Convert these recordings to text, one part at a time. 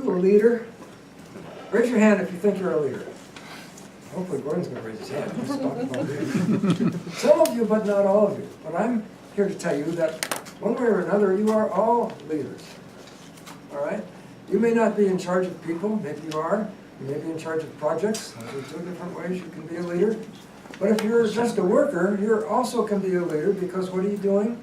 you a leader? Raise your hand if you think you're a leader. Hopefully Gordon's going to raise his hand. He's talking about leadership. Some of you, but not all of you. But I'm here to tell you that one way or another, you are all leaders. All right? You may not be in charge of people. Maybe you are. You may be in charge of projects. Those are two different ways you can be a leader. But if you're just a worker, you also can be a leader, because what are you doing?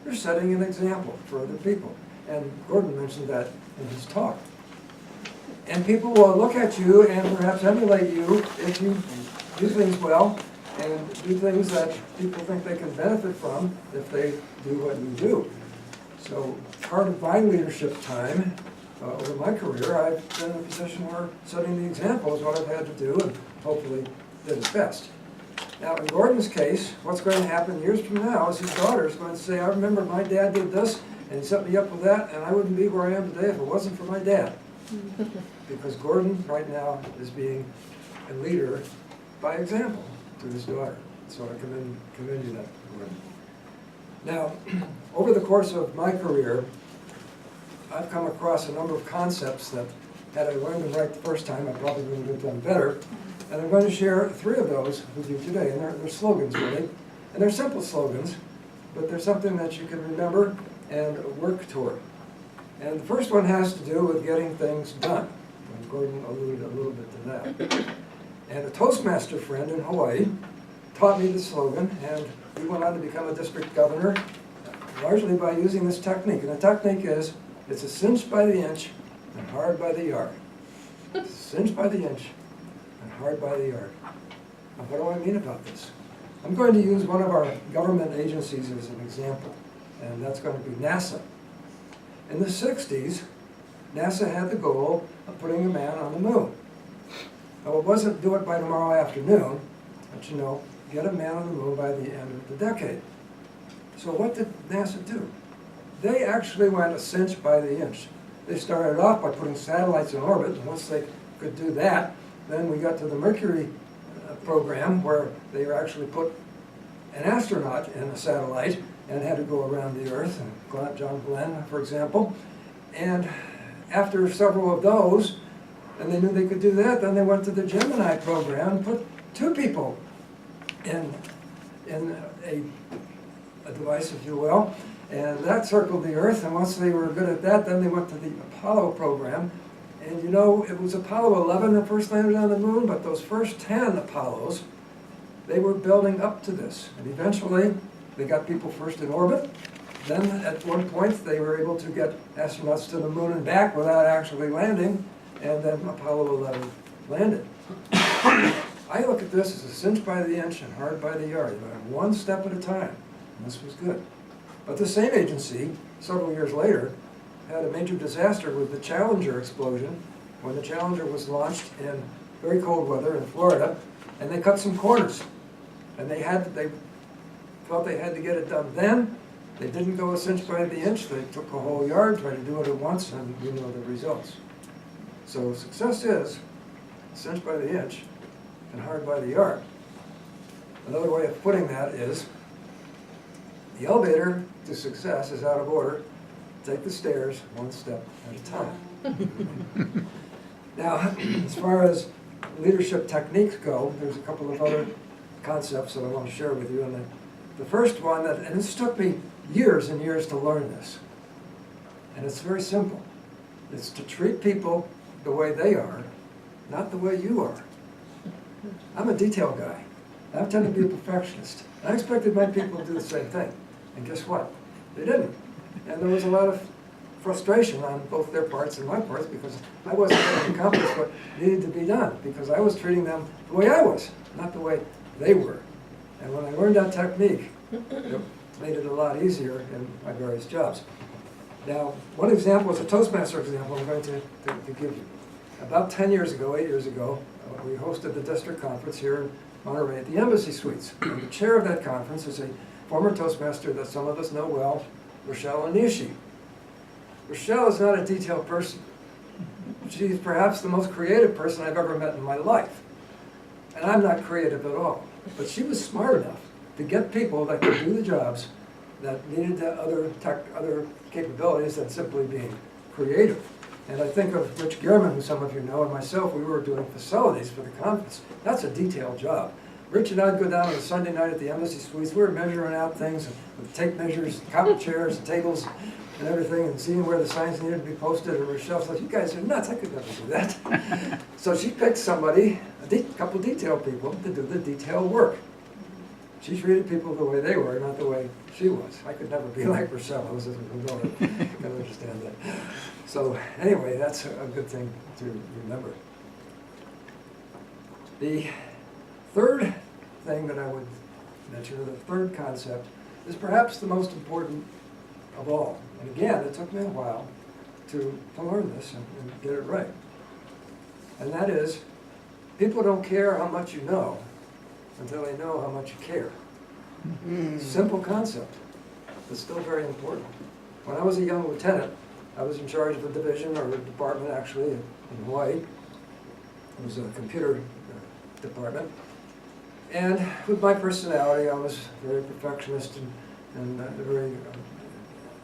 You're setting an example for other people. And Gordon mentioned that in his talk. And people will look at you and perhaps emulate you if you do things well and do things that people think they can benefit from if they do what you do. So part of my leadership time over my career, I've been in a position where setting the example is what I've had to do, and hopefully did it best. Now in Gordon's case, what's going to happen years from now is his daughter is going to say, I remember my dad did this and he set me up with that, and I wouldn't be where I am today if it wasn't for my dad. Because Gordon right now is being a leader by example to his daughter. So I commend you that, Gordon. Now, over the course of my career, I've come across a number of concepts that, had I learned them right the first time, I probably would have done better. And I'm going to share 3 of those with you today. And they're slogans, really. And they're simple slogans, but they're something that you can remember and work toward. And the first one has to do with getting things done. And Gordon alluded a little bit to that. And a Toastmaster friend in Hawaii taught me the slogan, and he went on to become a district governor, largely by using this technique. And the technique is, it's a cinch by the inch and hard by the yard. It's a cinch by the inch and hard by the yard. Now, what do I mean about this? I'm going to use one of our government agencies as an example, and that's going to be NASA. In the 60s, NASA had the goal of putting a man on the moon. Now, it wasn't do it by tomorrow afternoon, but you know, get a man on the moon by the end of the decade. So what did NASA do? They actually went a cinch by the inch. They started off by putting satellites in orbit, and once they could do that, then we got to the Mercury program, where they actually put an astronaut in a satellite and had to go around the Earth, and John Glenn, for example. And after several of those, and they knew they could do that, then they went to the Gemini program and put 2 people in a device, if you will, and that circled the Earth. And once they were good at that, then they went to the Apollo program. And you know, it was Apollo 11 that first landed on the moon, but those first 10 Apollos, they were building up to this. And eventually, they got people first in orbit. Then at one point, they were able to get astronauts to the moon and back without actually landing, and then Apollo 11 landed. I look at this as a cinch by the inch and hard by the yard, one step at a time, and this was good. But the same agency, several years later, had a major disaster with the Challenger explosion, when the Challenger was launched in very cold weather in Florida, and they cut some corners. And they felt they had to get it done then. They didn't go a cinch by the inch. They took a whole yard, tried to do it at once, and we know the results. So success is a cinch by the inch and hard by the yard. Another way of putting that is, the elevator to success is out of order. Take the stairs one step at a time. Now, as far as leadership techniques go, there's a couple of other concepts that I want to share with you. And the first one, and this took me years and years to learn this, and it's very simple. It's to treat people the way they are, not the way you are. I'm a detail guy. I tend to be a perfectionist. I expected my people to do the same thing. And guess what? They didn't. And there was a lot of frustration on both their parts and my parts, because I wasn't going to accomplish what needed to be done, because I was treating them the way I was, not the way they were. And when I learned that technique, it made it a lot easier in my various jobs. Now, one example is a Toastmaster example I'm going to give you. About 10 years ago, 8 years ago, we hosted the district conference here in Monterey at the Embassy Suites. And the chair of that conference is a former Toastmaster that some of us know well, Rochelle Onishi. Rochelle is not a detailed person. She's perhaps the most creative person I've ever met in my life. And I'm not creative at all. But she was smart enough to get people that could do the jobs that needed other capabilities than simply being creative. And I think of Rich Gehrman, who some of you know, and myself, we were doing facilities for the conference. That's a detailed job. Rich and I'd go down on a Sunday night at the Embassy Suites. We were measuring out things with tape measures, counting chairs, and tables, and everything, and seeing where the signs needed to be posted. And Rochelle said, "You guys are nuts, I could never do that." So she picked somebody, a couple detail people, to do the detail work. She treated people the way they were, not the way she was. I could never be like Rochelle. I was a daughter. I can understand that. So anyway, that's a good thing to remember. The third thing that I would mention, or the third concept, is perhaps the most important of all. And again, it took me a while to learn this and get it right. And that is, people don't care how much you know until they know how much you care. Simple concept, but still very important. When I was a young lieutenant, I was in charge of a division, or a department actually, in Hawaii. It was a computer department. And with my personality, I was very perfectionist and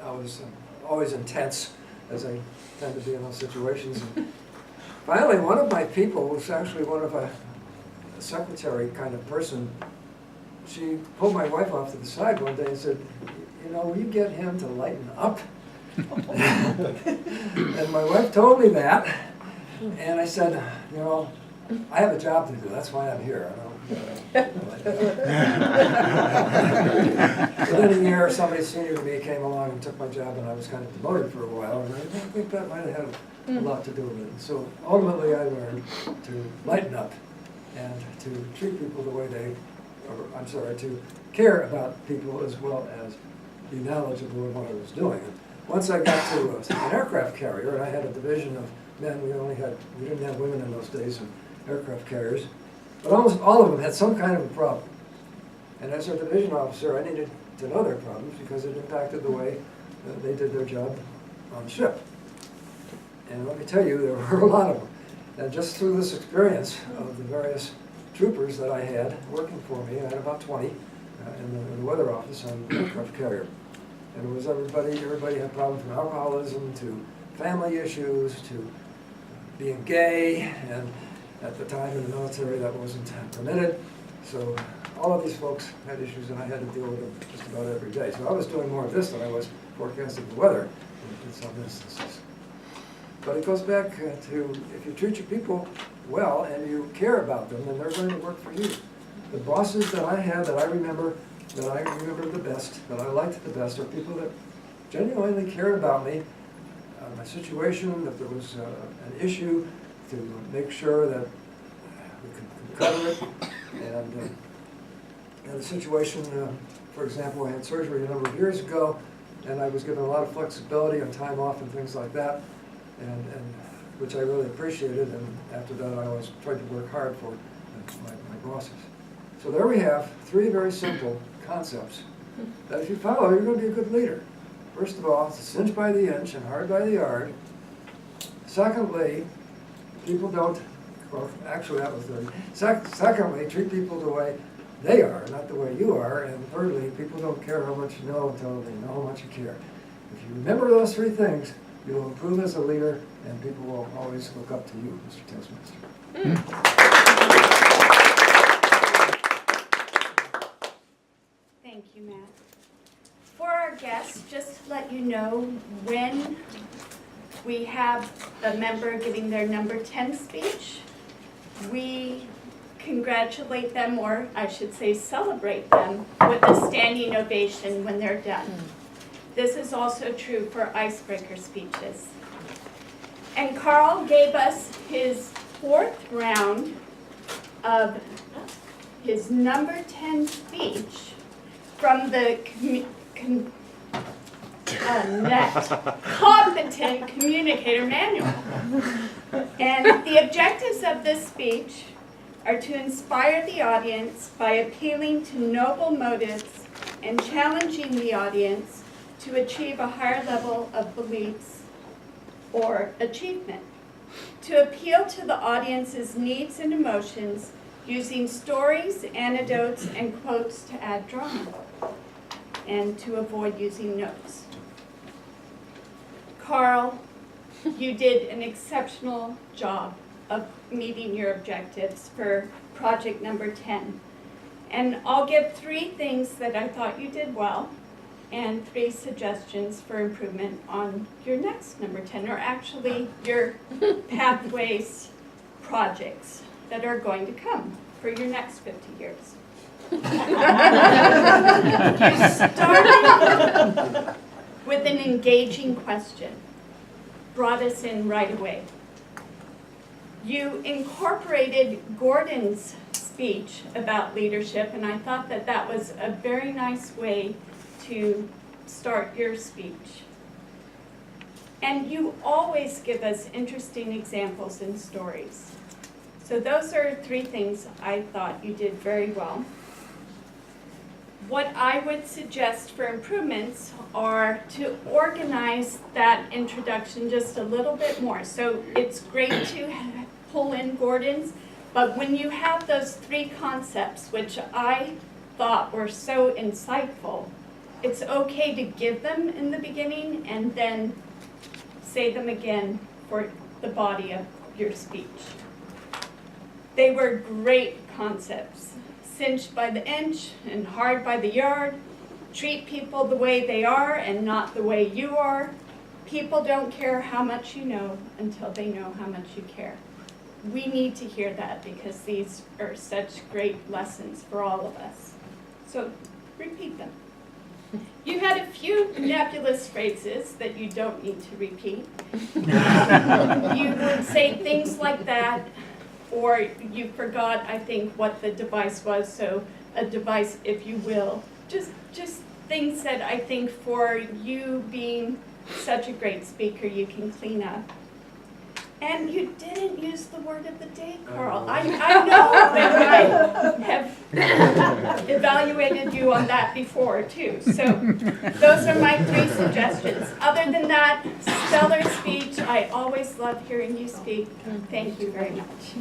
I was always intense, as I tend to be in those situations. And finally, one of my people was actually one of a secretary kind of person. She pulled my wife off to the side one day and said, "You know, will you get him to lighten up?" And my wife told me that, and I said, "You know, I have a job to do, that's why I'm here." Within a year, somebody senior to me came along and took my job, and I was kind of demoted for a while, and I think that might have had a lot to do with it. So ultimately I learned to lighten up and to treat people the way to care about people as well as be knowledgeable in what I was doing. And once I got to an aircraft carrier, and I had a division of men, we didn't have women in those days in aircraft carriers, but almost all of them had some kind of a problem. And as a division officer, I needed to know their problems because it impacted the way they did their job on the ship. And let me tell you, there were a lot of them. And just through this experience of the various troopers that I had working for me, I had about 20 in the weather office on the aircraft carrier. And it was everybody had problems from alcoholism to family issues to being gay, and at the time in the military that wasn't permitted. So all of these folks had issues, and I had to deal with them just about every day. So I was doing more of this than I was forecasting the weather in some instances. But it goes back to, if you treat your people well and you care about them, then they're going to work for you. The bosses that I had that I remember the best, that I liked the best, are people that genuinely cared about me, my situation, if there was an issue, to make sure that we could cover it. And in the situation, for example, I had surgery a number of years ago, and I was given a lot of flexibility on time off and things like that, and which I really appreciated. And after that, I always tried to work hard for my bosses. So there we have three very simple concepts that if you follow, you're going to be a good leader. First of all, it's a cinch by the inch and hard by the yard. Secondly, people don't, or actually that was the, secondly, treat people the way they are, not the way you are. And thirdly, people don't care how much you know until they know how much you care. If you remember those three things, you will improve as a leader, and people will always look up to you, Mr. Toastmaster. Thank you, Matt. For our guests, just to let you know, when we have a member giving their number 10 speech, we congratulate them, or I should say celebrate them, with a standing ovation when they're done. This is also true for icebreaker speeches. And Carl gave us his fourth round of his number 10 speech from the Competent Communicator Manual. And the objectives of this speech are to inspire the audience by appealing to noble motives and challenging the audience to achieve a higher level of beliefs or achievement. To appeal to the audience's needs and emotions using stories, anecdotes, and quotes to add drama, and to avoid using notes. Carl, you did an exceptional job of meeting your objectives for project number 10. And I'll give 3 things that I thought you did well and 3 suggestions for improvement on your next number 10, or actually your pathways projects that are going to come for your next 50 years. You started with an engaging question, brought us in right away. You incorporated Gordon's speech about leadership, and I thought that that was a very nice way to start your speech. And you always give us interesting examples and stories. So those are 3 things I thought you did very well. What I would suggest for improvements are to organize that introduction just a little bit more. So it's great to pull in Gordon's, but when you have those 3 concepts, which I thought were so insightful, it's okay to give them in the beginning and then say them again for the body of your speech. They were great concepts. Cinched by the inch and hard by the yard. Treat people the way they are and not the way you are. People don't care how much you know until they know how much you care. We need to hear that because these are such great lessons for all of us. So repeat them. You had a few nebulous phrases that you don't need to repeat. You would say things like that, or you forgot, I think, what the device was, so a device, if you will. Just things that I think for you being such a great speaker, you can clean up. And you didn't use the word of the day, Carl. I know that I have evaluated you on that before, too. So those are my 3 suggestions. Other than that, stellar speech. I always love hearing you speak. Thank you very much.